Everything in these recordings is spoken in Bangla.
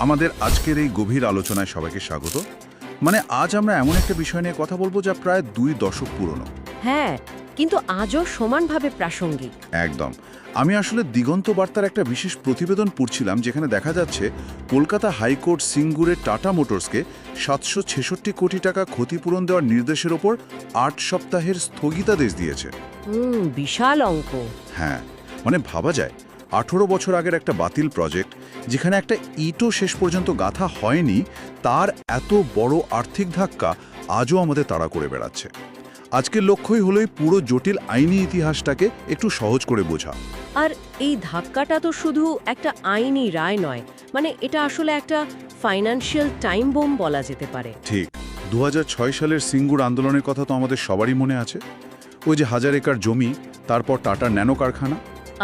আমাদের আজকের এই গভীর আলোচনায় সবাইকে স্বাগত। আজ আমরা এমন একটা বিষয় নিয়ে কথা বলবো যা প্রায় 2 দশক পুরনো। হ্যাঁ, কিন্তু আজও সমানভাবে প্রাসঙ্গিক। একদম। আমি আসলে দিগন্ত বার্তার একটা বিশেষ প্রতিবেদন পড়ছিলাম, যেখানে দেখা যাচ্ছে কলকাতা হাইকোর্ট সিঙ্গুরের টাটা মোটরসকে 766 কোটি টাকা ক্ষতিপূরণ দেওয়ার নির্দেশের ওপর 8 সপ্তাহের স্থগিতাদেশ দিয়েছে। বিশাল অঙ্ক। হ্যাঁ, ভাবা যায় 18 বছর আগের একটা বাতিল প্রজেক্ট, যেখানে একটা ইটও শেষ পর্যন্ত গাঁথা হয়নি, তার এত বড় আর্থিক ধাক্কা আজও আমাদের তাড়া করে বেড়াচ্ছে। আজকের লক্ষ্যই হলো এই পুরো জটিল আইনি ইতিহাসটাকে একটু সহজ করে বোঝা। আর এই ধাক্কাটা তো শুধু একটা আইনি রায় নয়, এটা আসলে একটা ফাইন্যান্সিয়াল টাইম বোম বলা যেতে পারে। ঠিক। 2006 সালের সিঙ্গুর আন্দোলনের কথা তো আমাদের সবারই মনে আছে। ওই যে 1000 একর জমি, তারপর টাটা ন্যানো কারখানা,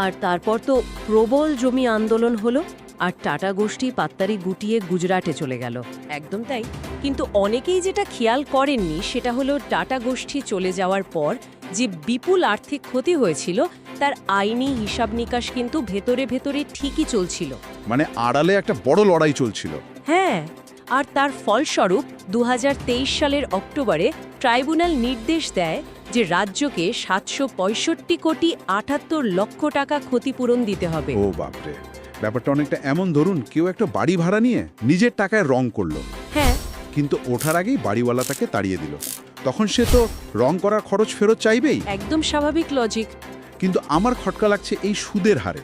আর তারপর তো প্রবল জমি আন্দোলন হলো, আর টাটা গোষ্ঠী পাত্তারি গুটিয়ে গুজরাটে চলে গেল। একদম তাই। কিন্তু অনেকেই যেটা খেয়াল করেননি সেটা হলো টাটা গোষ্ঠী চলে যাওয়ার পর যে বিপুল আর্থিক ক্ষতি হয়েছিল, তার আইনি হিসাব নিকাশ কিন্তু ভেতরে ভেতরে ঠিকই চলছিল। আড়ালে একটা বড় লড়াই চলছিল। হ্যাঁ, আর তার ফলস্বরূপ 2023 সালের অক্টোবরে ট্রাইব্যুনাল নির্দেশ দেয় যে রাজ্যকে 765 কোটি 78 লক্ষ টাকা ক্ষতিপূরণ দিতে হবে। ও বাপরে, ব্যাপারটা অনেকটা এমন ধরুন কেউ একটা বাড়ি ভাড়া নিয়ে নিজের টাকায় রং করলো। হ্যাঁ, কিন্তু ওঠার আগেই বাড়িওয়ালা তাকে তাড়িয়ে দিল। তখন সে তো রং করার খরচ ফেরত চাইবেই। একদম স্বাভাবিক লজিক। কিন্তু আমার খটকা লাগছে এই সুদের হারে।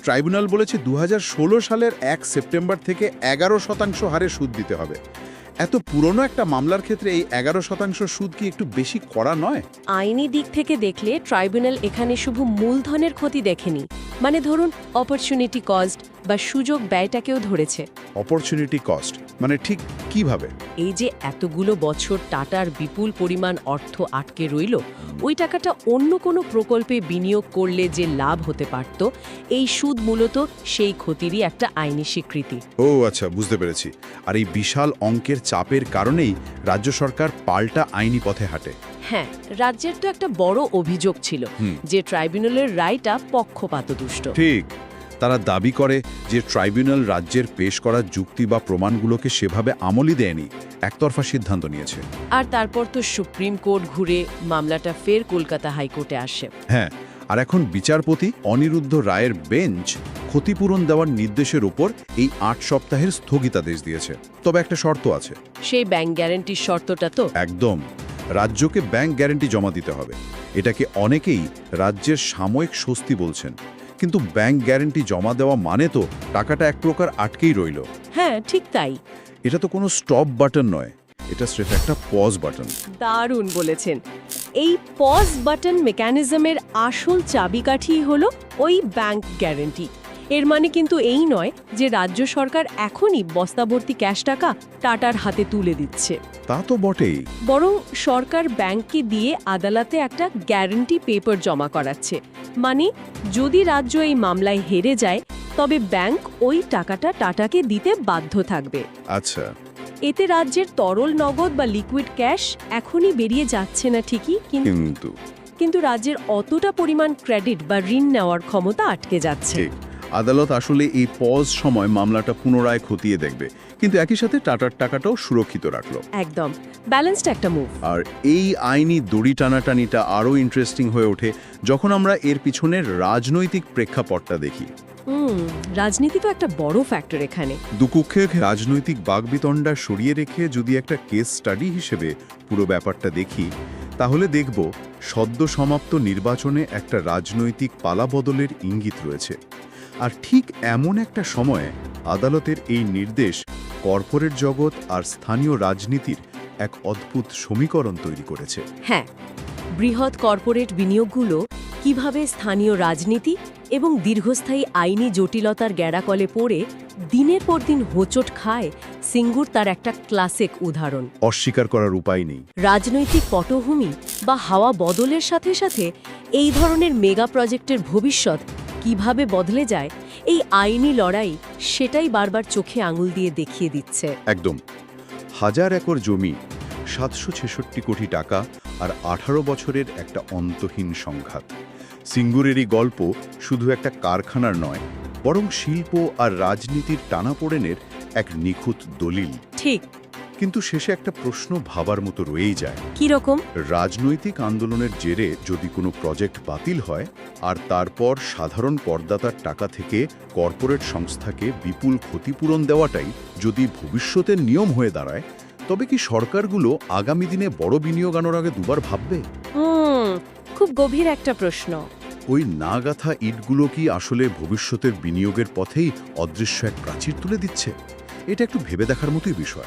ট্রাইব্যুনাল বলেছে 2016 সালের 1 সেপ্টেম্বর থেকে 11% হারে সুদ দিতে হবে। এত পুরনো একটা মামলার ক্ষেত্রে এই 11% সুদ কি একটু বেশি কড়া নয়? আইনি দিক থেকে দেখলে ট্রাইব্যুনাল এখানে শুধু মূলধনের ক্ষতি দেখেনি, ধরুন অপরচুনিটি কস্ট বা সুযোগ ব্যয়টাকেও ধরেছে। অপরচুনিটি কস্ট ঠিক কিভাবে? এই যে এতগুলো বছর টাটার বিপুল পরিমাণ অর্থ আটকে রইল, ওই টাকাটা অন্য কোনো প্রকল্পে বিনিয়োগ করলে যে লাভ হতে পারত, এই সুদ মূলত সেই ক্ষতিরই একটা আইনি স্বীকৃতি। ও আচ্ছা, বুঝতে পেরেছি। আর এই বিশাল অঙ্কের চাপের কারণেই রাজ্য সরকার পাল্টা আইনি পথে হাঁটে। হ্যাঁ, রাজ্যের তো একটা বড় অভিযোগ ছিল যে ট্রাইব্যুনালের রায়টা পক্ষপাতদুষ্ট। ঠিক। তারা দাবি করে যে ট্রাইব্যুনাল রাজ্যের পেশ করা যুক্তি বা প্রমাণগুলোকে সেভাবে আমলই দেয়নি, একতরফা সিদ্ধান্ত নিয়েছে। আর তারপর তো সুপ্রিম কোর্ট ঘুরে মামলাটা ফের কলকাতা হাইকোর্টে আসে। হ্যাঁ, আর এখন বিচারপতি অনিরুদ্ধ রায়ের বেঞ্চ ক্ষতিপূরণ দেওয়ার নির্দেশের উপর এই 8 সপ্তাহের স্থগিতাদেশ দিয়েছে। তবে একটা শর্ত আছে। সেই ব্যাংক গ্যারান্টির শর্তটা তো একদম। রাজ্যকে ব্যাংক গ্যারান্টি জমা দিতে হবে। এটাকে অনেকেই রাজ্যের সাময়িক স্বস্তি বলছেন, কিন্তু ব্যাংক গ্যারান্টি জমা দেওয়া তো টাকাটা এক প্রকার আটকেই রইল। হ্যাঁ, ঠিক তাই। এটা তো কোনো স্টপ বাটন নয়, এটা স্রেফ একটা পজ বাটন। দারুণ বলেছেন। এই পজ বাটন মেকানিজমের আসল চাবিকাঠি হলো ওই ব্যাংক গ্যারান্টি। এর কিন্তু এই নয় যে রাজ্য সরকার এখনই বস্তাভর্তি ক্যাশ টাকা টাটার হাতে তুলে দিচ্ছে। তা তো বটেই। বরং সরকার ব্যাংককে দিয়ে আদালতে একটা গ্যারান্টি পেপার জমা করাচ্ছে। যদি রাজ্য এই মামলায় হেরে যায়, তবে ব্যাংক ওই টাকাটা টাটাকে দিতে বাধ্য থাকবে। আচ্ছা। এতে রাজ্যের তরল নগদ বা লিকুইড ক্যাশ এখনই বেরিয়ে যাচ্ছে না ঠিকই, কিন্তু রাজ্যের অতটা পরিমাণ ক্রেডিট বা ঋণ নেওয়ার ক্ষমতা আটকে যাচ্ছে। আদালত আসলে এই পজ সময় মামলাটা পুনরায় খতিয়ে দেখবে, কিন্তু একই সাথে টাটার টাকাটাও সুরক্ষিত রাখলো। একদম ব্যালেন্সড একটা মুভ। আর এই আইনি দড়ি টানাটানিটা আরও ইন্টারেস্টিং হয়ে ওঠে যখন আমরা এর পিছনের রাজনৈতিক প্রেক্ষাপটটা দেখি। রাজনীতি তো একটা বড় ফ্যাক্টর এখানে। দুপক্ষে রাজনৈতিক বাগবিতণ্ডা সরিয়ে রেখে যদি একটা কেস স্টাডি হিসেবে পুরো ব্যাপারটা দেখি, তাহলে দেখব সদ্য সমাপ্ত নির্বাচনে একটা রাজনৈতিক পালাবদলের ইঙ্গিত রয়েছে। আর ঠিক এমন একটা সময়ে আদালতের এই নির্দেশ কর্পোরেট জগৎ আর স্থানীয় রাজনীতির এক অদ্ভুত সমীকরণ তৈরি করেছে। হ্যাঁ, বৃহৎ কর্পোরেট বিনিয়োগগুলো কিভাবে স্থানীয় রাজনীতি এবং দীর্ঘস্থায়ী আইনি জটিলতার গ্যাড়াকলে পড়ে দিনের পর দিন হোঁচট খায়, সিঙ্গুর তার একটা ক্লাসিক উদাহরণ। অস্বীকার করার উপায় নেই। রাজনৈতিক পটভূমি বা হাওয়া বদলের সাথে সাথে এই ধরনের মেগা প্রজেক্টের ভবিষ্যৎ কিভাবে বদলে যায়, এই আইনি লড়াই সেটাই বারবার চোখে আঙুল দিয়ে দেখিয়ে দিচ্ছে। একদম। 1000 একর জমি, 766 কোটি টাকা আর 18 বছরের একটা অন্তহীন সংঘাত। সিঙ্গুরেরই গল্প শুধু একটা কারখানার নয়, বরং শিল্প আর রাজনীতির টানাপোড়েনের এক নিখুঁত দলিল। ঠিক। কিন্তু শেষে একটা প্রশ্ন ভাবার মতো রয়েই যায়। কি রকম? রাজনৈতিক আন্দোলনের জেরে যদি কোনো প্রজেক্ট বাতিল হয় আর তারপর সাধারণ করদাতার টাকা থেকে কর্পোরেট সংস্থাকে বিপুল ক্ষতিপূরণ দেওয়াটাই যদি ভবিষ্যতের নিয়ম হয়ে দাঁড়ায়, তবে কি সরকারগুলো আগামী দিনে বড় বিনিয়োগ আনার আগে দুবার ভাববে? খুব গভীর একটা প্রশ্ন। ওই না গাঁথা ইটগুলো কি আসলে ভবিষ্যতের বিনিয়োগের পথেই অদৃশ্য এক প্রাচীর তুলে দিচ্ছে? এটা একটু ভেবে দেখার মতোই বিষয়।